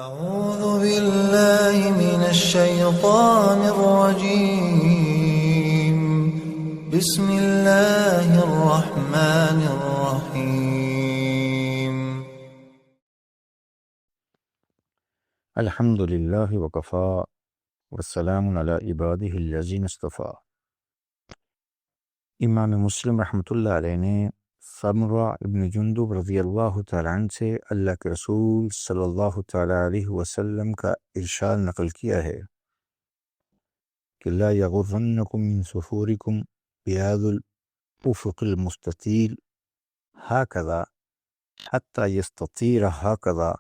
أعوذ بالله من الشيطان الرجيم. بسم الله الرحمن الرحيم. الحمد للہ وکفا والسلام علی عبادہ الذین اصطفیٰ۔ امام مسلم رحمۃ اللہ علیہ نے سمرہ ابن جندب رضی اللہ تعالیٰ عنہ سے اللہ کے رسول صلی اللہ تعالیٰ علیہ وسلم کا ارشاد نقل کیا ہے کہ لا یغرنکم من سفورکم بیاض الافق المستطیل ہاکذا حتی یستطیر ہاکذا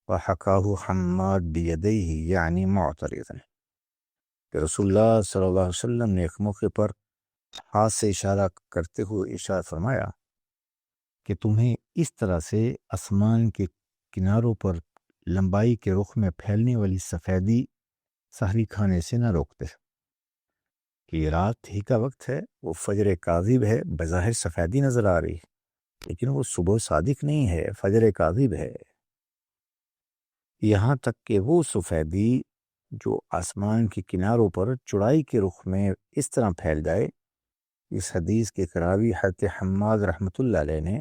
وحکاہ حماد بیدیہ یعنی معترضا، کہ رسول اللہ صلی اللہ علیہ وسلم نے ایک موقع پر ہاتھ سے اشارہ کرتے ہوئے ارشاد فرمایا کہ تمہیں اس طرح سے آسمان کے کناروں پر لمبائی کے رخ میں پھیلنے والی سفیدی سحری کھانے سے نہ روکتے کہ یہ رات ہی کا وقت ہے، وہ فجر کاذب ہے، بظاہر سفیدی نظر آ رہی لیکن وہ صبح صادق نہیں ہے، فجر کاذب ہے۔ یہاں تک کہ وہ سفیدی جو آسمان کے کناروں پر چڑائی کے رخ میں اس طرح پھیل جائے، اس حدیث کے راوی حضرت حماد رحمۃ اللہ علیہ نے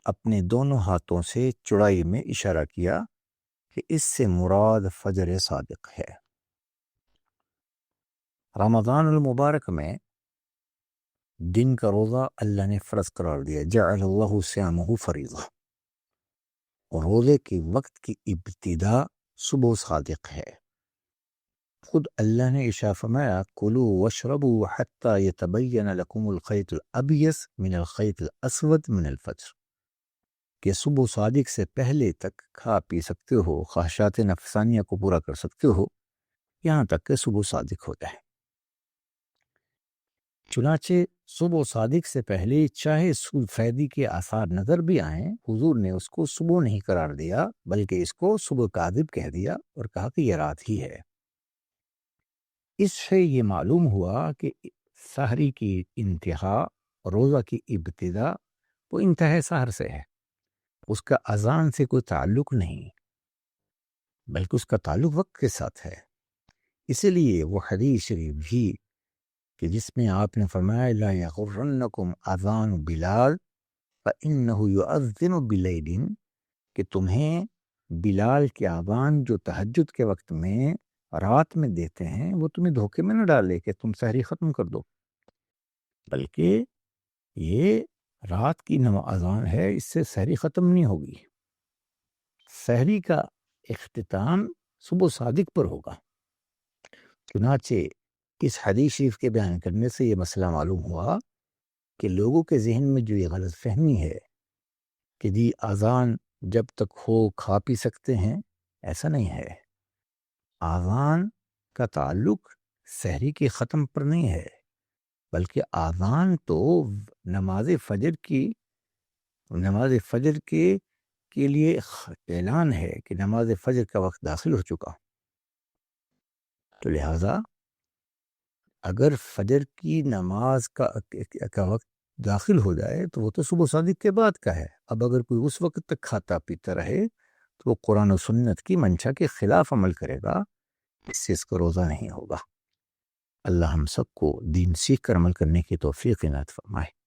اپنے دونوں ہاتھوں سے چڑائی میں اشارہ کیا کہ اس سے مراد فجر صادق ہے۔ رمضان المبارک میں دن کا روزہ اللہ نے فرض قرار دیا، جعل اللہ صیامہ فریضہ، اور روزے کے وقت کی ابتدا صبح صادق ہے۔ خود اللہ نے ارشاد فرمایا کلوا واشربوا حتی یتبین لکم الخیط الابیض من الخیط الاسود من الفجر، کہ صبح صادق سے پہلے تک کھا پی سکتے ہو، خواہشات نفسانیہ کو پورا کر سکتے ہو، یہاں تک کہ صبح صادق ہو جائے۔ چنانچہ صبح صادق سے پہلے چاہے سفیدی کے آثار نظر بھی آئیں، حضور نے اس کو صبح نہیں قرار دیا بلکہ اس کو صبح کاذب کہہ دیا اور کہا کہ یہ رات ہی ہے۔ اس سے یہ معلوم ہوا کہ سحری کی انتہا، روزہ کی ابتدا وہ انتہا سحر سے ہے، اس کا اذان سے کوئی تعلق نہیں بلکہ اس کا تعلق وقت کے ساتھ ہے۔ اسی لیے وہ حدیث شریف بھی کہ جس میں آپ نے فرمایا لا یغرنکم اذان بلال فإنہ یؤذن بلیل، کہ تمہیں بلال کے اذان جو تہجد کے وقت میں رات میں دیتے ہیں وہ تمہیں دھوکے میں نہ ڈالے کہ تم سحری ختم کر دو، بلکہ یہ رات کی اذان ہے، اس سے سحری ختم نہیں ہوگی، سحری کا اختتام صبح صادق پر ہوگا۔ چنانچہ اس حدیث شریف کے بیان کرنے سے یہ مسئلہ معلوم ہوا کہ لوگوں کے ذہن میں جو یہ غلط فہمی ہے کہ جی اذان جب تک ہو کھا پی سکتے ہیں، ایسا نہیں ہے۔ اذان کا تعلق سحری کے ختم پر نہیں ہے بلکہ اذان تو نماز فجر کے لیے اعلان ہے کہ نماز فجر کا وقت داخل ہو چکا، تو لہذا اگر فجر کی نماز کا وقت داخل ہو جائے تو وہ تو صبح صادق کے بعد کا ہے۔ اب اگر کوئی اس وقت تک کھاتا پیتا رہے تو وہ قرآن و سنت کی منشا کے خلاف عمل کرے گا، اس سے اس کا روزہ نہیں ہوگا۔ اللہ ہم سب کو دین سیکھ کر عمل کرنے کی توفیق عنایت فرمائے۔